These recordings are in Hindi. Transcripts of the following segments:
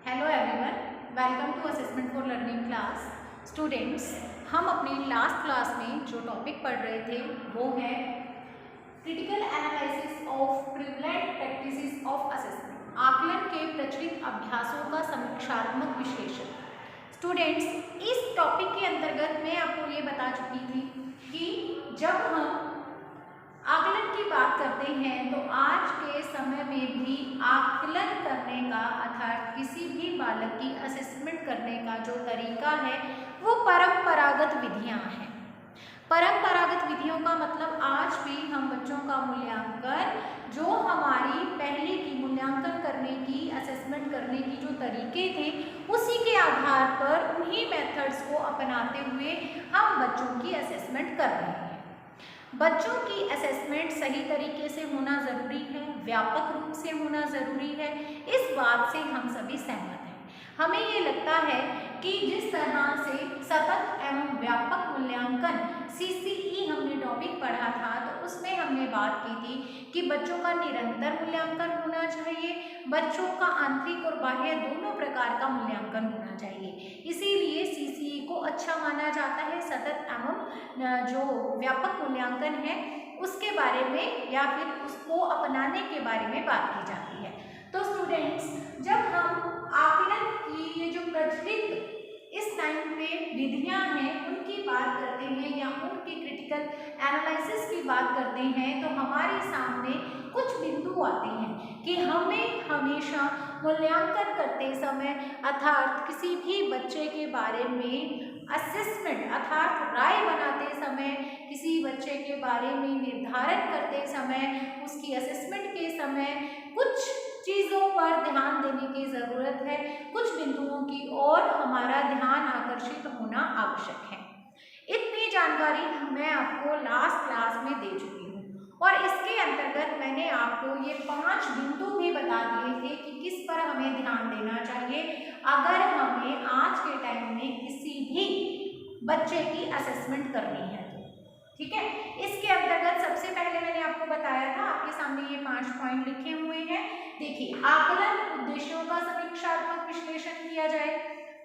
Hello everyone, welcome to assessment for learning class. Students, हम अपनी लास्ट क्लास में जो टॉपिक पढ़ रहे थे वो है critical analysis of prevalent practices of assessment, आकलन के प्रचलित अभ्यासों का समीक्षात्मक विश्लेषण। स्टूडेंट्स, इस टॉपिक के अंतर्गत मैं आपको ये बता चुकी थी कि जब हम आकलन की बात करते हैं तो आज के समय में भी आकलन करने का अर्थात किसी भी बालक की असेसमेंट करने का जो तरीका है वो परंपरागत विधियां हैं। परंपरागत विधियों का मतलब आज भी हम बच्चों का मूल्यांकन जो हमारी पहले की मूल्यांकन करने की असेसमेंट करने की जो तरीके थे उसी के आधार पर उन्हीं मेथड्स को अपनाते हुए हम बच्चों की असेसमेंट कर रहे हैं। बच्चों की असेसमेंट सही तरीके से होना ज़रूरी है, व्यापक रूप से होना ज़रूरी है, इस बात से हम सभी सहमत हैं। हमें ये लगता है कि जिस तरह से सतत एवं व्यापक मूल्यांकन CCE हमने टॉपिक पढ़ा था तो उसमें हमने बात की थी कि बच्चों का निरंतर मूल्यांकन होना चाहिए, बच्चों का आंतरिक और बाह्य दोनों प्रकार का मूल्यांकन होना चाहिए। इसीलिए CCE को अच्छा माना जाता है। सतत एवं जो व्यापक मूल्यांकन है उसके बारे में या फिर उसको अपनाने के बारे में बात की जाती है। तो स्टूडेंट्स, जब हम आकलन की ये जो प्रचलित इस टाइम पे विधियां हैं उनकी बात करते हैं या उनकी क्रिटिकल एनालिसिस की बात करते हैं तो हमारे सामने कुछ बिंदु आते हैं कि हमें हमेशा मूल्यांकन करते समय अर्थात किसी भी बच्चे के बारे में असेसमेंट अर्थात राय बनाते समय, किसी बच्चे के बारे में निर्धारण करते समय, उसकी असेसमेंट के समय कुछ चीज़ों पर ध्यान देने की ज़रूरत है, कुछ बिंदुओं की ओर हमारा ध्यान आकर्षित होना आवश्यक है। इतनी जानकारी मैं आपको लास्ट क्लास में दे चुकी हूँ और इसके अंतर्गत मैंने आपको ये 5 बिंदु भी बता दिए थे कि किस पर हमें ध्यान देना चाहिए अगर हमें आज के टाइम में किसी भी बच्चे की असेसमेंट करनी है। ठीक है, इसके अंतर्गत सबसे पहले मैंने आपको बताया था, आपके सामने ये 5 पॉइंट लिखे हुए हैं। देखिए, आकलन उद्देश्यों का समीक्षात्मक विश्लेषण किया जाए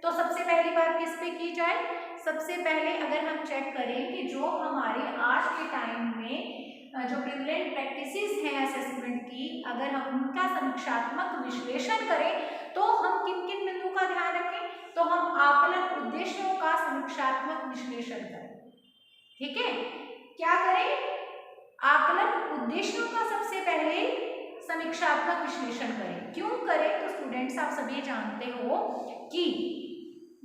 तो सबसे पहली बात किस पे की जाए? सबसे पहले अगर हम चेक करें कि जो हमारे आज के टाइम में जो प्रिवलेंट प्रैक्टिसेस हैं असेसमेंट की, अगर हम उनका समीक्षात्मक विश्लेषण करें तो हम किन किन बिंदुओं का ध्यान रखें? तो हम आकलन उद्देश्यों का समीक्षात्मक विश्लेषण करें। ठीक है, क्या करें? आकलन उद्देश्यों का सबसे पहले समीक्षात्मक विश्लेषण करें। क्यों करें? तो स्टूडेंट्स, आप सभी जानते हो कि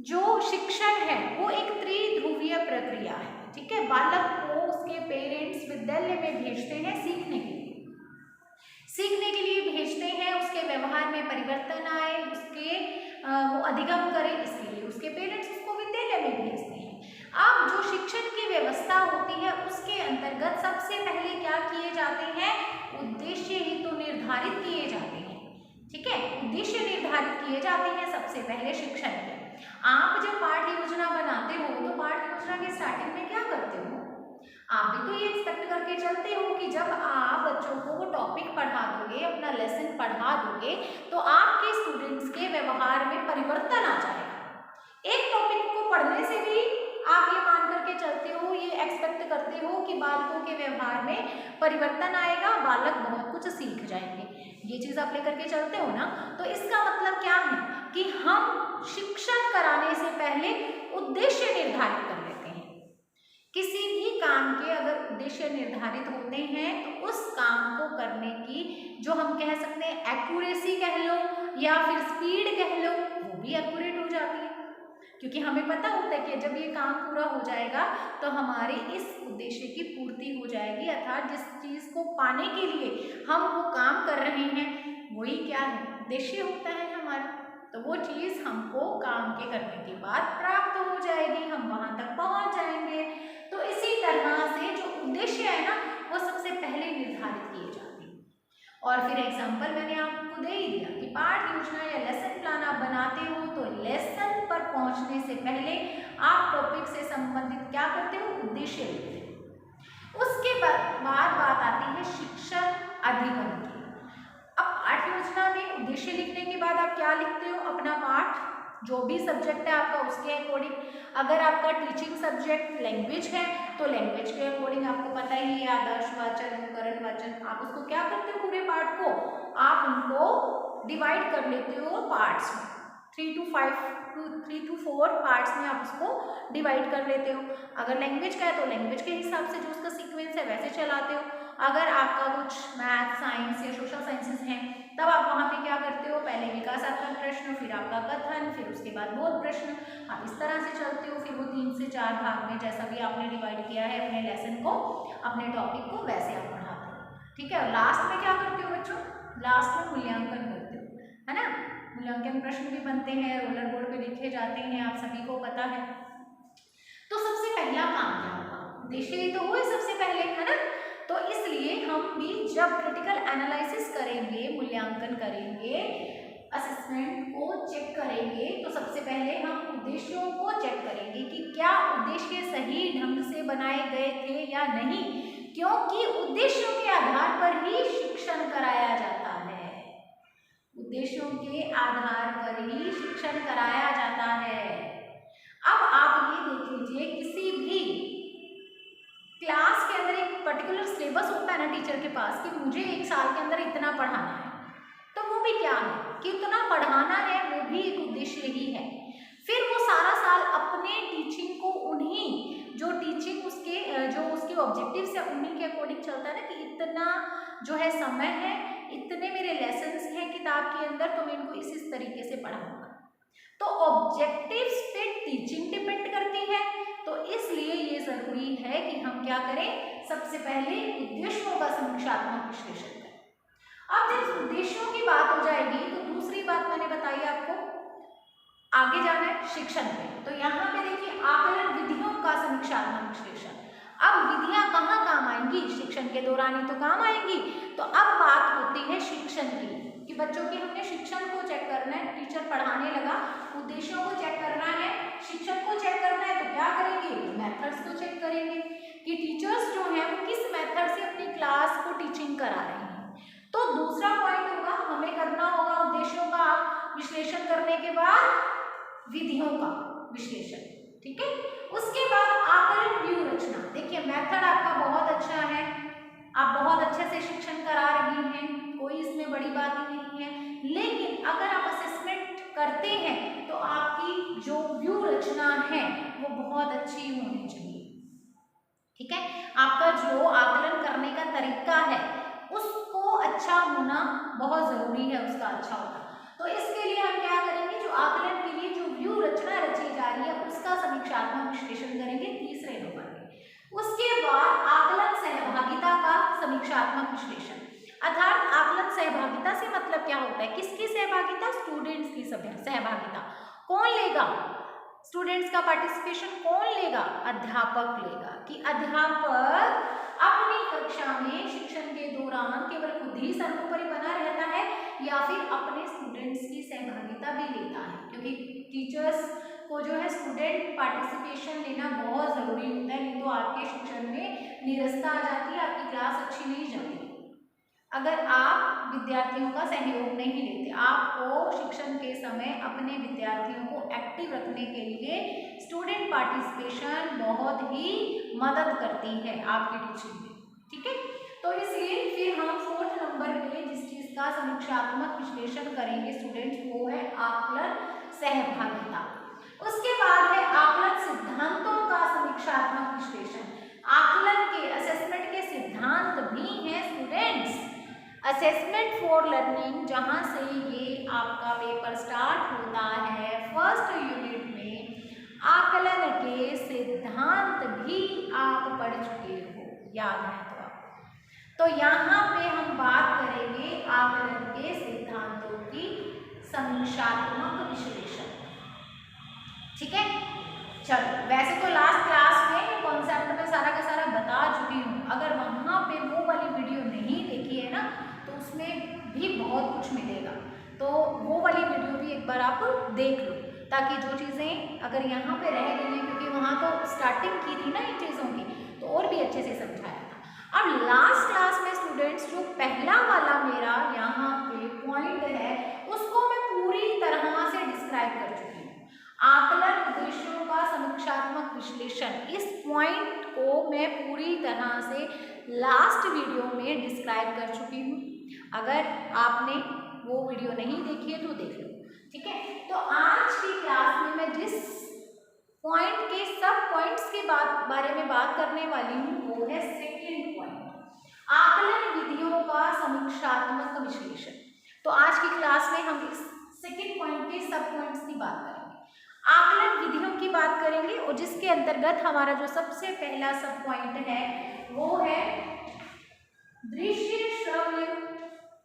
जो शिक्षण है वो एक त्रिध्रुवीय प्रक्रिया है। ठीक है, बालक को उसके पेरेंट्स विद्यालय में भेजते हैं सीखने के लिए भेजते हैं, उसके व्यवहार में परिवर्तन आए, उसके वो अधिगम करे, इसके लिए उसके पेरेंट्स उसको विद्यालय में भेजते हैं। अब जो शिक्षण की व्यवस्था होती है उसके अंतर्गत सबसे पहले क्या किए जाते हैं? उद्देश्य ही तो निर्धारित किए जाते हैं। ठीक है, उद्देश्य निर्धारित किए जाते हैं सबसे पहले शिक्षण के। आप जब पाठ्य योजना बनाते हो तो पाठ्य योजना के स्टार्टिंग में क्या करते हो? आप भी तो ये एक्सपेक्ट करके चलते हो कि जब आप बच्चों को वो टॉपिक पढ़ा दोगे, अपना लेसन पढ़ा दोगे तो आपके स्टूडेंट्स के व्यवहार में परिवर्तन आ जाएगा। एक टॉपिक को पढ़ने से भी आप ये मान करके चलते हो, ये एक्सपेक्ट करते हो कि बालकों के व्यवहार में परिवर्तन आएगा, बालक बहुत कुछ सीख जाएंगे। ये चीज़ आप लेकर के चलते हो ना। तो इसका मतलब क्या है कि हम शिक्षण कराने से पहले उद्देश्य निर्धारित कर लेते हैं। किसी भी काम के अगर उद्देश्य निर्धारित होते हैं तो उस काम को करने की जो हम कह सकते हैं एक्यूरेसी कह लो या फिर स्पीड कह लो, वो भी एक्यूरेट हो जाती है, क्योंकि हमें पता होता है कि जब ये काम पूरा हो जाएगा तो हमारे इस उद्देश्य की पूर्ति हो जाएगी, अर्थात जिस चीज़ को पाने के लिए हम वो काम कर रहे हैं वही क्या है? उद्देश्य होता है हमारा। तो वो चीज़ हमको काम के करने के बाद प्राप्त हो जाएगी, हम वहाँ तक पहुँच जाएंगे। तो इसी तरह से जो उद्देश्य है ना वो सबसे पहले निर्धारित किए जाते हैं। और फिर एग्जाम्पल मैंने आपको दे ही दिया कि पाठ योजना या लेसन प्लान आप बनाते हो तो लेसन पर पहुंचने से पहले आप टॉपिक से संबंधित क्या करते हो? उद्देश्य लिखते हो। उसके बाद बात आती है शिक्षण अधिगम की। अब पाठ पाठ योजना में उद्देश्य लिखने के बाद आप क्या लिखते हो, अपना पाठ जो भी सब्जेक्ट है आपका उसके अकॉर्डिंग। अगर आपका टीचिंग सब्जेक्ट लैंग्वेज है तो लैंग्वेज के अकॉर्डिंग आपको पता ही है आदर्श वाचन, अनुकरण वाचन, आप उसको क्या करते हो, पूरे पाठ को आप उनको डिवाइड कर लेते हो पार्ट्स में, 3 to 4 पार्ट्स में आप उसको डिवाइड कर लेते हो। अगर लैंग्वेज का है तो लैंग्वेज के हिसाब से जो उसका सीक्वेंस है वैसे चलाते हो। अगर आपका कुछ मैथ, साइंस या सोशल साइंसेस हैं तब आप वहाँ पे क्या करते हो, पहले विकासात्मक प्रश्न, फिर आपका कथन, फिर उसके बाद बोध प्रश्न, आप इस तरह से चलते हो। फिर वो 3 से 4 भाग में जैसा भी आपने डिवाइड किया है अपने लेसन को, अपने टॉपिक को, वैसे आप पढ़ाते हो। ठीक है, और लास्ट में क्या करते हो बच्चों, लास्ट में मूल्यांकन करते हो, है ना। मूल्यांकन प्रश्न भी बनते हैं, रोलर बोर्ड पे लिखे जाते हैं, आप सभी को पता है। तो सबसे पहला काम क्या होगा, उद्देश्य ही तो हुए सबसे पहले, है ना। तो इसलिए हम भी जब क्रिटिकल एनालिसिस करेंगे, मूल्यांकन करेंगे, असेसमेंट को चेक करेंगे, तो सबसे पहले हम उद्देश्यों को चेक करेंगे कि क्या उद्देश्य सही ढंग से बनाए गए थे या नहीं, क्योंकि उद्देश्यों के आधार पर ही शिक्षण कराया जाता है। उद्देश्यों के आधार पर ही शिक्षण कराया जाता है। अब आप ये देख लीजिए, किसी भी क्लास के अंदर एक पर्टिकुलर सिलेबस होता है ना टीचर के पास कि मुझे 1 साल के अंदर इतना पढ़ाना है, तो वो भी क्या है कि इतना पढ़ाना है, वो भी एक उद्देश्य ही है। फिर वो सारा साल अपने टीचिंग को उन्हीं जो टीचिंग उसके ऑब्जेक्टिव्स है उन्हीं के अकॉर्डिंग चलता है ना, कि इतना जो है समय है, इतने मेरे लेसन्स हैं किताब के अंदर, तो मैं इनको इस तरीके से पढ़ाऊंगा। तो ऑब्जेक्टिव्स पे टीचिंग डिपेंड करती है, तो इसलिए ये जरूरी है कि हम क्या करें, सबसे पहले उद्देश्यों का समीक्षात्मक विश्लेषण करें। अब जब उद्देश्यों की बात हो जाएगी तो दूसरी बात मैंने बताई आपको, आगे जाना है शिक्षण पे। तो यहाँ पे देखिए आकलन विधियों का समीक्षात्मक विश्लेषण। अब विधियां कहाँ काम आएंगी, शिक्षण के दौरान ही तो काम आएंगी। तो अब बात होती है शिक्षण की, कि बच्चों की हमने शिक्षण को चेक करना है, टीचर पढ़ाने लगा, उद्देश्यों को चेक करना है, शिक्षण को चेक करना है, तो क्या करेंगे, मेथड्स को चेक करेंगे कि टीचर्स जो हैं वो किस मेथड से अपनी क्लास को टीचिंग करा रहे हैं। तो दूसरा पॉइंट होगा, हमें करना होगा उद्देश्यों का विश्लेषण करने के बाद विधियों का विश्लेषण। ठीक है, उसके बाद आकलन व्यू रचना। देखिए मेथड आपका बहुत अच्छा है, आप बहुत अच्छे से शिक्षण करा रही हैं, कोई इसमें बड़ी बात ही नहीं है, लेकिन अगर आप असेसमेंट करते हैं तो आपकी जो व्यू रचना है वो बहुत अच्छी होनी चाहिए। ठीक है, आपका जो आकलन करने का तरीका है उसको अच्छा होना बहुत जरूरी है, उसका अच्छा होना। तो इसके लिए हम क्या करेंगे, जो आकलन के लिए जो व्यू रचना रची जा रही है उसका समीक्षात्मक विश्लेषण करेंगे तीसरे नंबर पे। उसके बाद आकलन सहभागिता का समीक्षात्मक विश्लेषण, अर्थात आकलन सहभागिता से मतलब क्या होता है, किसकी सहभागिता, स्टूडेंट्स की सहभागिता। कौन लेगा, स्टूडेंट्स का पार्टिसिपेशन कौन लेगा, अध्यापक लेगा। कि अध्यापक अपनी कक्षा में शिक्षण के दौरान केवल खुद ही सर्वोपरि बना रहता है या फिर अपने स्टूडेंट्स की सहभागिता भी लेता है, क्योंकि टीचर्स को जो है स्टूडेंट पार्टिसिपेशन लेना बहुत जरूरी होता है, नहीं तो आपके शिक्षण में नीरसता आ जाती है, आपकी क्लास अच्छी नहीं जाती अगर आप विद्यार्थियों का सहयोग नहीं लेते। आपको शिक्षण के समय अपने विद्यार्थियों को एक्टिव रखने के लिए स्टूडेंट पार्टिसिपेशन बहुत ही मदद करती है आपकी टीचिंग में। ठीक है, तो इसलिए फिर हम 4th नंबर पे जिस चीज का समीक्षात्मक विश्लेषण करेंगे स्टूडेंट्स, वो है आकलन सहभागिता। उसके बाद है आकलन सिद्धांतों का समीक्षात्मक विश्लेषण। आकलन के, असेसमेंट के सिद्धांत भी हैं स्टूडेंट्स। असेसमेंट फॉर लर्निंग, जहाँ से ये आपका पेपर स्टार्ट होता है, फर्स्ट यूनिट में आकलन के सिद्धांत भी आप पढ़ चुके हो, याद है तो आपको। तो यहाँ पे हम बात करेंगे आकलन के सिद्धांतों की समीक्षात्मक विश्लेषण। ठीक है, चलो वैसे तो लास्ट क्लास में कॉन्सेप्ट में सारा का सारा बता चुकी हूँ, अगर वहाँ पे वो वाली वीडियो नहीं देखी है ना तो उसमें भी बहुत कुछ मिलेगा, तो वो वाली वीडियो भी एक बार आप देख लो, ताकि जो चीज़ें अगर यहाँ पे रह गई हैं, क्योंकि वहाँ तो स्टार्टिंग की थी ना इन चीज़ों की, तो और भी अच्छे से समझाया था। अब लास्ट क्लास में स्टूडेंट्स जो पहला वाला मेरा यहाँ पे पॉइंट है उसको मैं पूरी तरह से डिस्क्राइब कर चुकी हूँ। आकलन उद्देश्यों का समीक्षात्मक विश्लेषण, इस पॉइंट को मैं पूरी तरह से लास्ट वीडियो में डिस्क्राइब कर चुकी हूँ। अगर आपने वो वीडियो नहीं देखी है तो देख लो, ठीक है। तो आज की क्लास में मैं जिस पॉइंट के सब पॉइंट्स के बारे में बात करने वाली हूँ वो है सेकेंड पॉइंट, आकलन विधियों का समीक्षात्मक विश्लेषण। तो आज की क्लास में हम इस सेकेंड पॉइंट के सब पॉइंट्स की बात करेंगे, आकलन विधियों की बात करेंगे, और जिसके अंतर्गत हमारा जो सबसे पहला सब पॉइंट है वो है दृश्य श्रव्य।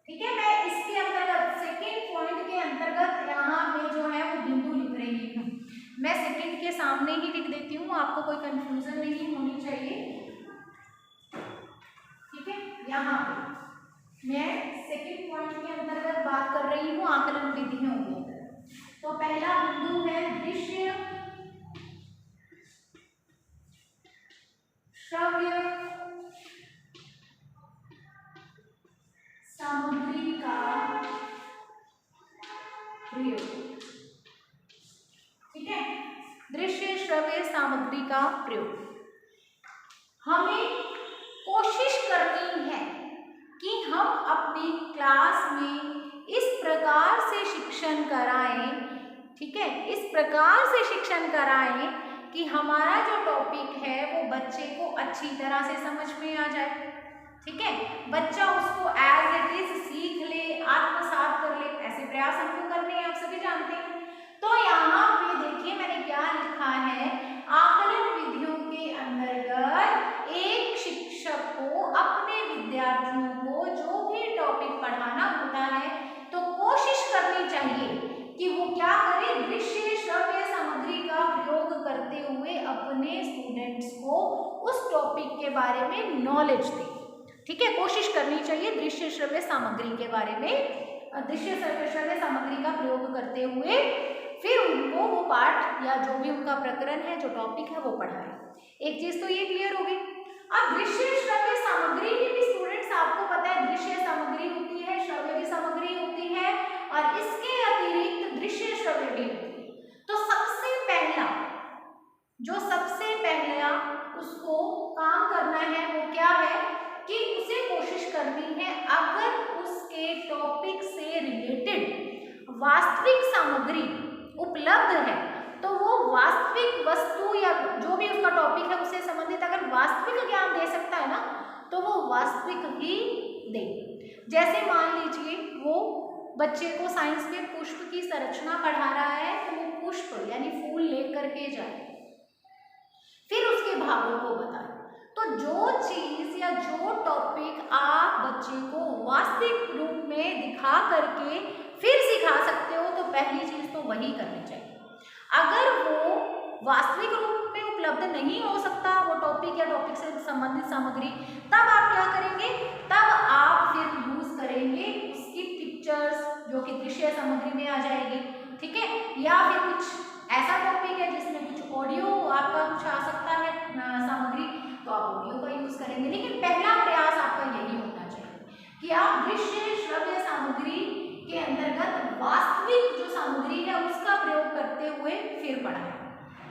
ठीक है, मैं इसके अंतर्गत सेकेंड पॉइंट के अंतर्गत यहाँ पे जो है वो बिंदु लिख रही हूँ। मैं सेकेंड के सामने ही लिख देती हूँ, आपको कोई कंफ्यूजन नहीं होनी चाहिए। ठीक है, यहाँ पे मैं सेकेंड पॉइंट के अंतर्गत बात कर रही हूँ आकलन विधियों के अंतर्गत। तो पहला बिंदु है दृश्य श्रव्य सामग्री का प्रयोग। ठीक है, दृश्य श्रव्य सामग्री का प्रयोग। हमें कोशिश करनी है कि हम अपनी क्लास में इस प्रकार से शिक्षण कराएं, ठीक है, इस प्रकार से शिक्षण कराएं कि हमारा जो टॉपिक है वो बच्चे को अच्छी तरह से समझ में आ जाए। ठीक है, बच्चा उसको एज इट इज सीख ले, आत्मसात कर ले, ऐसे प्रयास हमको करने हैं, आप सभी जानते हैं। तो यहाँ पे देखिए मैंने क्या लिखा है, आकलन विधियों के अंतर्गत एक शिक्षक को अपने विद्यार्थियों को जो भी टॉपिक पढ़ाना होता है तो कोशिश करनी चाहिए कि वो क्या करे, दृश्य श्रव्य सामग्री का प्रयोग करते हुए अपने स्टूडेंट्स को उस टॉपिक के बारे में नॉलेज दे। ठीक है, कोशिश करनी चाहिए दृश्य श्रव्य सामग्री के बारे में, दृश्य श्रव्य सामग्री का प्रयोग करते हुए फिर उनको वो पाठ या जो भी उनका प्रकरण है, जो टॉपिक है वो पढ़ाए। एक चीज तो ये क्लियर हो गई। अब दृश्य श्रव्य सामग्री की भी स्टूडेंट्स आपको पता है दृश्य सामग्री होती है, श्रव्य की सामग्री होती है, और इसके अतिरिक्त दृश्य श्रव्य भी होती है। तो सबसे पहला उसको काम करना है वो क्या है कि उसे कोशिश करनी है, अगर उसके टॉपिक से रिलेटेड वास्तविक सामग्री उपलब्ध है तो वो वास्तविक वस्तु या जो भी उसका टॉपिक है उससे संबंधित अगर वास्तविक ज्ञान दे सकता है ना तो वो वास्तविक ही दे। जैसे मान लीजिए वो बच्चे को साइंस में पुष्प की संरचना पढ़ा रहा है तो वो पुष्प यानी फूल लेकर के जाए, फिर उसके भागों को बताए। तो जो चीज या जो टॉपिक आप बच्चे को वास्तविक रूप में दिखा करके फिर सिखा सकते हो तो पहली चीज तो वही करनी चाहिए। अगर वो वास्तविक रूप में उपलब्ध नहीं हो सकता वो टॉपिक या टॉपिक से संबंधित सामग्री, तब आप क्या करेंगे, तब आप फिर यूज करेंगे उसकी पिक्चर्स जो कि दृश्य सामग्री में आ जाएगी। ठीक है, या फिर कुछ ऐसा टॉपिक है जिसमें कुछ ऑडियो आपका कुछ आ सकता है सामग्री, तो आप ऑडियो का यूज करेंगे। लेकिन पहला प्रयास आपका यही होना चाहिए कि आप दृश्य श्रव्य सामग्री के अंतर्गत वास्तविक जो सामग्री है उसका प्रयोग करते हुए फिर पढ़ाएं।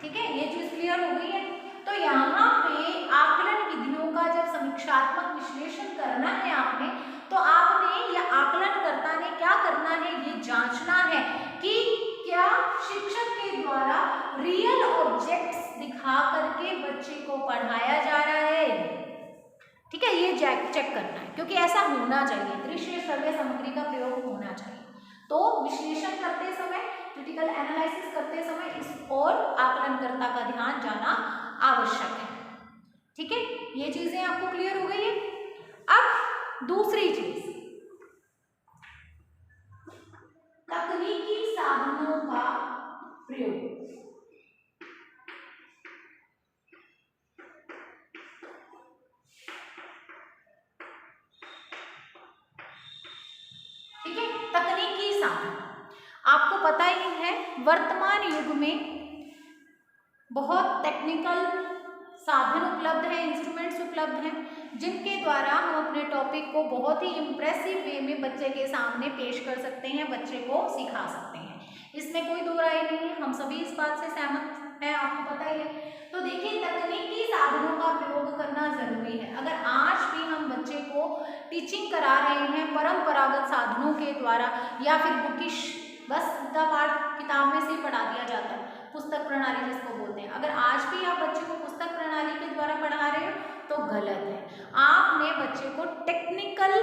ठीक है, ये चीज क्लियर हो गई है। तो यहाँ पे आकलन विधियों का जब समीक्षात्मक विश्लेषण करना है आपने, तो आपने या आकलनकर्ता ने क्या करना है, ये जांचना है कि क्या शिक्षक के द्वारा रियल ऑब्जेक्ट्स दिखा करके बच्चे को पढ़ाया जा रहा है। ठीक है, ये चेक करना है, क्योंकि ऐसा होना चाहिए, दृश्य श्रव्य सामग्री का प्रयोग होना चाहिए। तो विश्लेषण करते समय, क्रिटिकल एनालिसिस करते समय इस और आकलनकर्ता का ध्यान जाना आवश्यक है। ठीक है, ये चीजें आपको क्लियर हो गई है। अब दूसरी चीज, तकनीकी साधनों का प्रयोग। ठीक है, तकनीकी साधन आपको पता ही है वर्तमान युग में बहुत टेक्निकल साधन उपलब्ध हैं, इंस्ट्रूमेंट्स उपलब्ध हैं, जिनके द्वारा हम अपने टॉपिक को बहुत ही इम्प्रेसिव वे में बच्चे के सामने पेश कर सकते हैं, बच्चे को सिखा सकते हैं। इसमें कोई दो राय नहीं है, हम सभी इस बात से सहमत हैं, आपको पता ही है। तो देखिए, तकनीकी साधनों का प्रयोग करना जरूरी है। अगर आज भी हम बच्चे को टीचिंग करा रहे हैं परंपरागत साधनों के द्वारा या फिर बुकिश, बस सीधा पाठ किताब में से पढ़ा दिया जाता है, पुस्तक प्रणाली जिसको बोलते हैं, अगर आज भी आप बच्चे को पुस्तक प्रणाली के द्वारा पढ़ा रहे हो तो गलत है। आपने बच्चे को टेक्निकल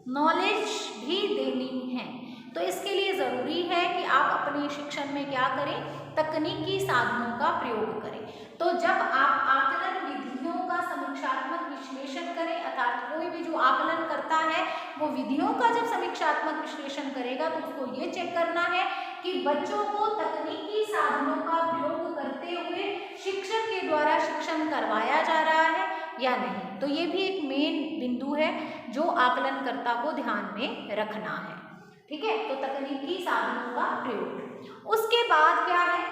नॉलेज भी देनी है। तो इसके लिए ज़रूरी है कि आप अपने शिक्षण में क्या करें, तकनीकी साधनों का प्रयोग करें। तो जब आप आकलन विधियों का समीक्षात्मक विश्लेषण करें, अर्थात कोई भी जो आकलन करता है वो विधियों का जब समीक्षात्मक विश्लेषण करेगा तो उसको ये चेक करना है कि बच्चों को तकनीकी साधनों का प्रयोग करते हुए शिक्षक के द्वारा शिक्षण करवाया जा रहा है या नहीं। तो ये भी एक मेन बिंदु है जो आकलनकर्ता को ध्यान में रखना है। ठीक है, तो तकनीकी साधनों का प्रयोग। उसके बाद क्या है,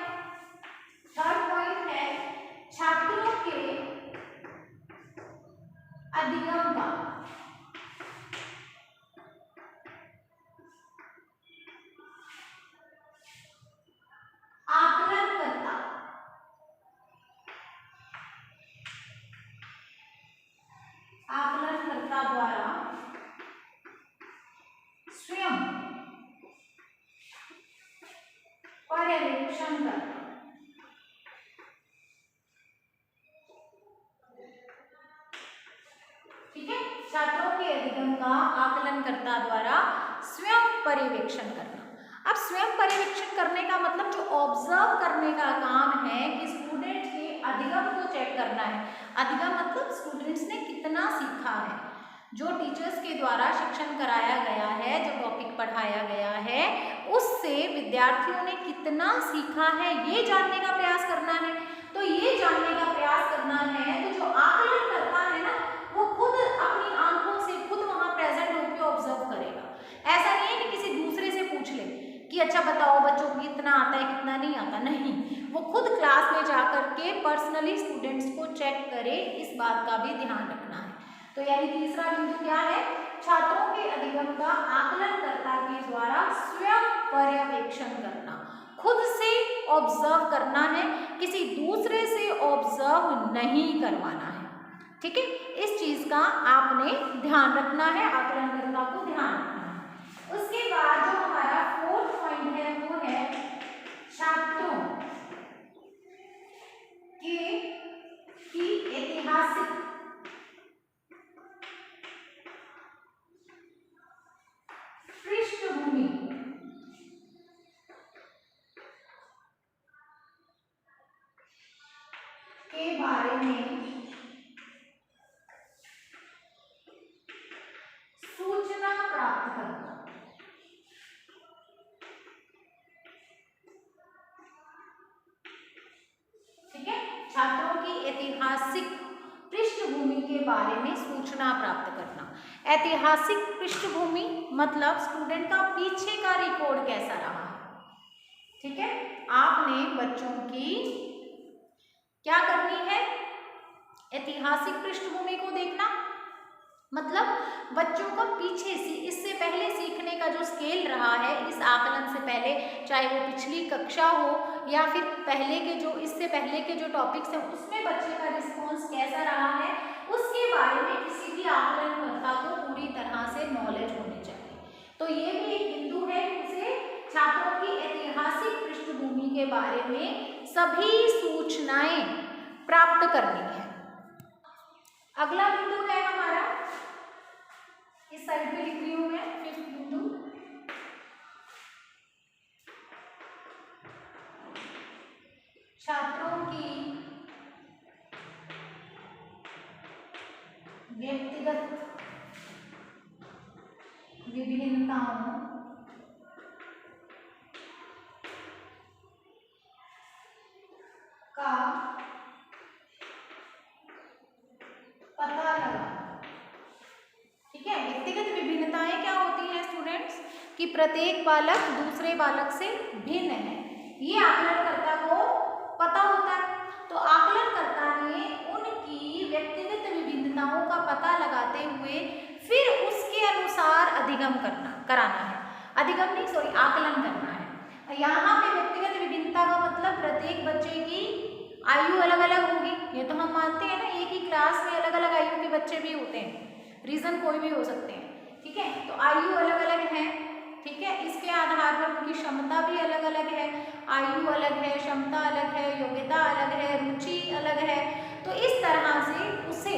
थर्ड पॉइंट है छात्रों के अधिगम का आकलनकर्ता द्वारा स्वयं पर्यवेक्षण करना। ठीक है, छात्रों के अधिगम का आकलनकर्ता द्वारा स्वयं पर्यवेक्षण करना। अब स्वयं पर्यवेक्षण करने का मतलब जो ऑब्जर्व करने का काम है कि स्टूडेंट के अधिगम को चेक करना है। अधिगम मतलब स्टूडेंट्स ने कितना सीखा है, जो टीचर्स के द्वारा शिक्षण कराया गया है, जो टॉपिक पढ़ाया गया है, उससे विद्यार्थियों ने कितना सीखा है ये जानने का प्रयास करना है। तो ये जानने का प्रयास करना है तो जो आकलन करता है ना, वो खुद अपनी आंखों से खुद वहां प्रेजेंट होकर ऑब्जर्व करेगा। ऐसा नहीं है कि किसी दूसरे से पूछ ले कि अच्छा बताओ बच्चों को कितना आता है कितना नहीं आता, नहीं, वो खुद क्लास में जाकर के पर्सनली स्टूडेंट्स को चेक करे, इस बात का भी ध्यान रखना है। तो यानी तीसरा बिंदु क्या है, छात्रों के अधिगम का आकलनकर्ता के द्वारा स्वयं पर्यवेक्षण करना, खुद से ऑब्जर्व करना है, किसी दूसरे से ऑब्जर्व नहीं करवाना है। ठीक है, इस चीज का आपने ध्यान रखना है, आकलनकर्ता को ध्यान रखना है। उसके बाद जो हमारा फोर्थ पॉइंट है वो है छात्रों की ऐतिहासिक पृष्ठभूमि के बारे में सूचना प्राप्त करना। ठीक है, छात्रों की ऐतिहासिक पृष्ठभूमि के बारे में सूचना प्राप्त करना। ऐतिहासिक पृष्ठभूमि मतलब स्टूडेंट का पीछे का रिकॉर्ड कैसा रहा है। ठीक है, आपने बच्चों की क्या करनी है, ऐतिहासिक पृष्ठभूमि को देखना, मतलब बच्चों का पीछे से इससे पहले सीखने का जो स्केल रहा है, इस आकलन से पहले, चाहे वो पिछली कक्षा हो या फिर पहले के जो इससे पहले के जो टॉपिक्स हैं उसमें बच्चे का रिस्पॉन्स कैसा रहा है, उसके बारे में किसी भी आकलनकर्ता को पूरी तरह से नॉलेज होनी चाहिए। तो ये भी एक बिंदु है, उसे छात्रों की ऐतिहासिक पृष्ठभूमि के बारे में सभी सूचनाएं प्राप्त करनी है। अगला बिंदु है हमारा, इस साइड पे लिख रही हूं मैं, फिफ्थ बिंदु, छात्रों की व्यक्तिगत विभिन्नताओं का पता लगाना। ठीक है, व्यक्तिगत विभिन्नताएं क्या होती हैं स्टूडेंट्स, कि प्रत्येक बालक दूसरे बालक से भिन्न है, ये आकलनकर्ता को पता होता है। तो आकलनकर्ता ने विभिन्नताओं का पता लगाते हुए फिर उसके अनुसार अधिगम कराना है, अधिगम नहीं सॉरी आकलन करना है। यहाँ पे व्यक्तिगत विभिन्नता का मतलब प्रत्येक बच्चे की आयु अलग अलग होगी, ये तो हम मानते हैं ना, एक ही क्लास में अलग अलग आयु के बच्चे भी होते हैं, रीजन कोई भी हो सकते हैं, ठीक है। तो आयु अलग अलग है, ठीक है, इसके आधार पर उनकी क्षमता भी अलग अलग है, आयु अलग है, क्षमता अलग है, योग्यता अलग है, रुचि अलग है। तो इस तरह से उसे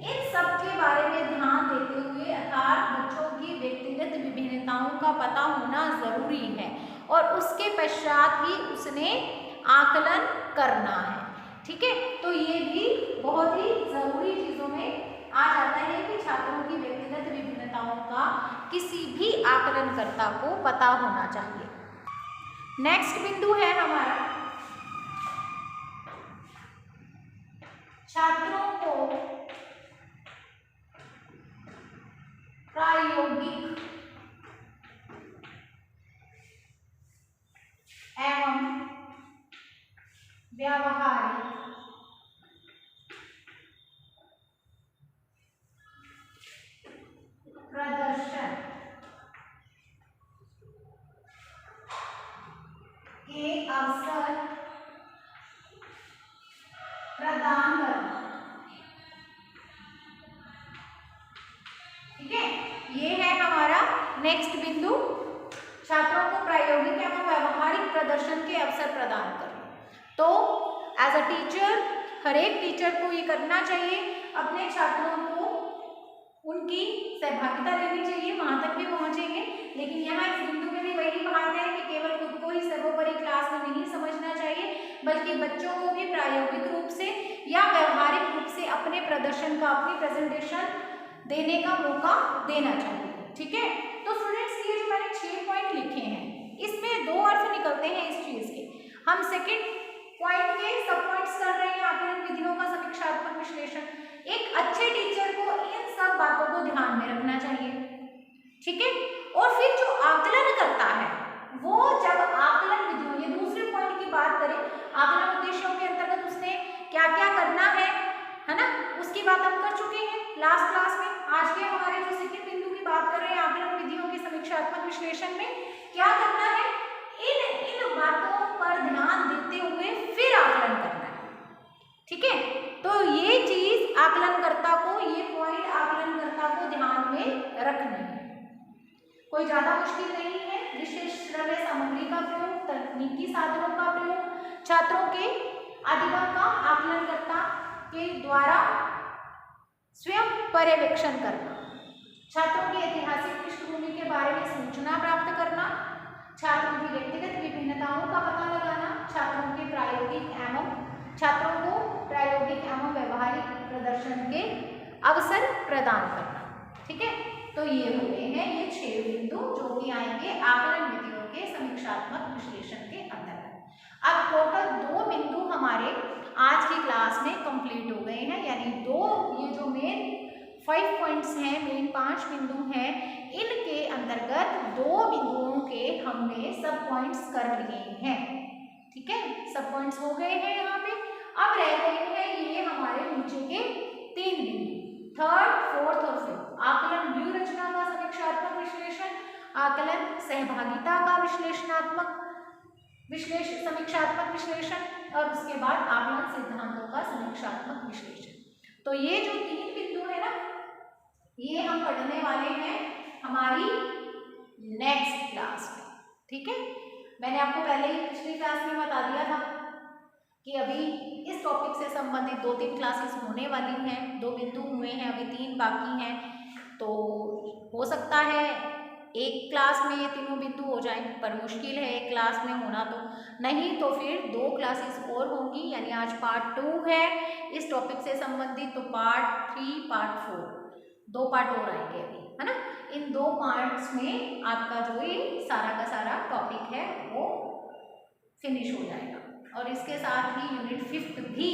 इन सब के बारे में ध्यान देते हुए अर्थात बच्चों की व्यक्तिगत विभिन्नताओं का पता होना जरूरी है और उसके पश्चात ही उसने आकलन करना है, ठीक है। तो ये भी बहुत ही जरूरी चीजों में आ जाता है कि छात्रों की व्यक्तिगत विभिन्नताओं का किसी भी आकलनकर्ता को पता होना चाहिए। नेक्स्ट बिंदु है हमारा छात्रों को प्रायोगिक एवं व्यावहारिक प्रदर्शन के अवसर प्रदान करना, ठीक है। ये है हमारा नेक्स्ट बिंदु, छात्रों को प्रायोगिक एवं व्यावहारिक प्रदर्शन के अवसर प्रदान करना। तो एज अ टीचर हर एक टीचर को ये करना चाहिए, अपने छात्रों को उनकी सहभागिता लेनी चाहिए, वहां तक भी पहुंचेंगे। लेकिन यहाँ इस बिंदु में भी वही बात है कि केवल खुद को ही सर्वोपरि क्लास में नहीं समझना चाहिए, बल्कि बच्चों को भी प्रायोगिक रूप से या व्यवहारिक रूप से अपने प्रदर्शन का, अपनी प्रेजेंटेशन देने का मौका देना चाहिए, ठीक है। तो स्टूडेंट्स ये जो मैंने 6 पॉइंट लिखे हैं इसमें 2 अर्थ निकलते हैं इस चीज के। हम सेकंड पॉइंट के सब पॉइंट्स कर रहे हैं आकलन विधियों का समीक्षात्मक विश्लेषण। एक अच्छे टीचर को इन सब बातों को ध्यान में रखना चाहिए, ठीक है। और फिर जो आकलन करता है वो जब आकलन विधियों, ये दूसरे पॉइंट की बात करें, आकलन उद्देश्यों के अंतर्गत उसने क्या क्या करना है ना, उसकी बात हम कर चुके हैं लास्ट क्लास में। आज के हमारे जो सेकंड बिंदु की बात कर रहे हैं आकलन विधियों के समीक्षात्मक विश्लेषण में क्या करना है, इन बातों पर ध्यान देते हुए फिर आकलन करना है, ठीक है। तो ये चीज आकलनकर्ता को, ये पॉइंट आकलनकर्ता को ध्यान में रखना है, कोई ज्यादा मुश्किल नहीं है। विशेष श्रव्य सामग्री का प्रयोग, तकनीकी साधनों का प्रयोग, छात्रों के अधिगम का आकलनकर्ता के द्वारा स्वयं पर्यवेक्षण करना, छात्रों की ऐतिहासिक पृष्ठभूमि के बारे में सूचना प्राप्त करना, छात्रों की व्यक्तिगत विभिन्नताओं का पता लगाना, छात्रों को प्रायोगिक एवं व्यवहारिक प्रदर्शन के अवसर प्रदान करना, ठीक है। तो ये हो गए हैं ये 6 बिंदु जो कि आएंगे आकलन विधियों के समीक्षात्मक विश्लेषण के अंतर्गत। अब टोटल 2 बिंदु हमारे आज की क्लास में कंप्लीट हो गए हैं, यानी 2 ये जो मेन 5 पॉइंट्स हैं, मेन 5 बिंदु हैं, इनके अंतर्गत 2 बिंदुओं के हमने सब पॉइंट्स कर लिए हैं, ठीक है। सब पॉइंट्स हो गए हैं यहाँ पे। अब रह गए हैं ये हमारे नीचे के 3 बिंदु, 3rd, 4th और 5th। आकलन व्यूह रचना का समीक्षात्मक विश्लेषण, आकलन सहभागिता का समीक्षात्मक विश्लेषण और उसके बाद आकलन सिद्धांतों का समीक्षात्मक विश्लेषण। तो ये जो 3 बिंदु है ना, ये हम पढ़ने वाले हैं हमारी नेक्स्ट क्लास में, ठीक है। मैंने आपको पहले ही पिछली क्लास में बता दिया था कि अभी इस टॉपिक से संबंधित 2-3 क्लासेस होने वाली हैं, 2 बिंदु हुए हैं, अभी 3 बाकी हैं। तो हो सकता है एक क्लास में ये तीनों बिंदु हो जाए, पर मुश्किल है एक क्लास में होना, तो नहीं तो फिर 2 क्लासेस और होंगी, यानी आज पार्ट 2 है इस टॉपिक से संबंधित, तो पार्ट 3, पार्ट 4, 2 पार्ट और आएंगे अभी, है ना। इन 2 पार्ट्स में आपका जो ये सारा का सारा टॉपिक है वो फिनिश हो जाएगा और इसके साथ ही यूनिट 5th भी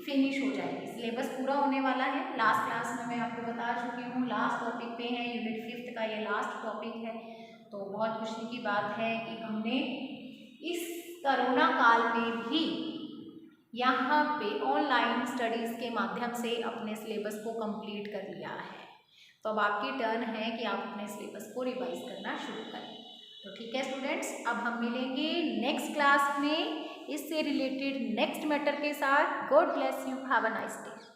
फिनिश हो जाएगी, सिलेबस पूरा होने वाला है। लास्ट क्लास में मैं आपको बता चुकी हूँ, लास्ट टॉपिक पे है, यूनिट 5th का ये लास्ट टॉपिक है। तो बहुत खुशी की बात है कि हमने इस कोरोना काल में भी यहाँ पे ऑनलाइन स्टडीज़ के माध्यम से अपने सिलेबस को कंप्लीट कर लिया है। तो अब आपकी टर्न है कि आप अपने सिलेबस को रिवाइज करना शुरू करें। तो ठीक है स्टूडेंट्स, अब हम मिलेंगे नेक्स्ट क्लास में इससे रिलेटेड नेक्स्ट मैटर के साथ। God bless you, have a nice day.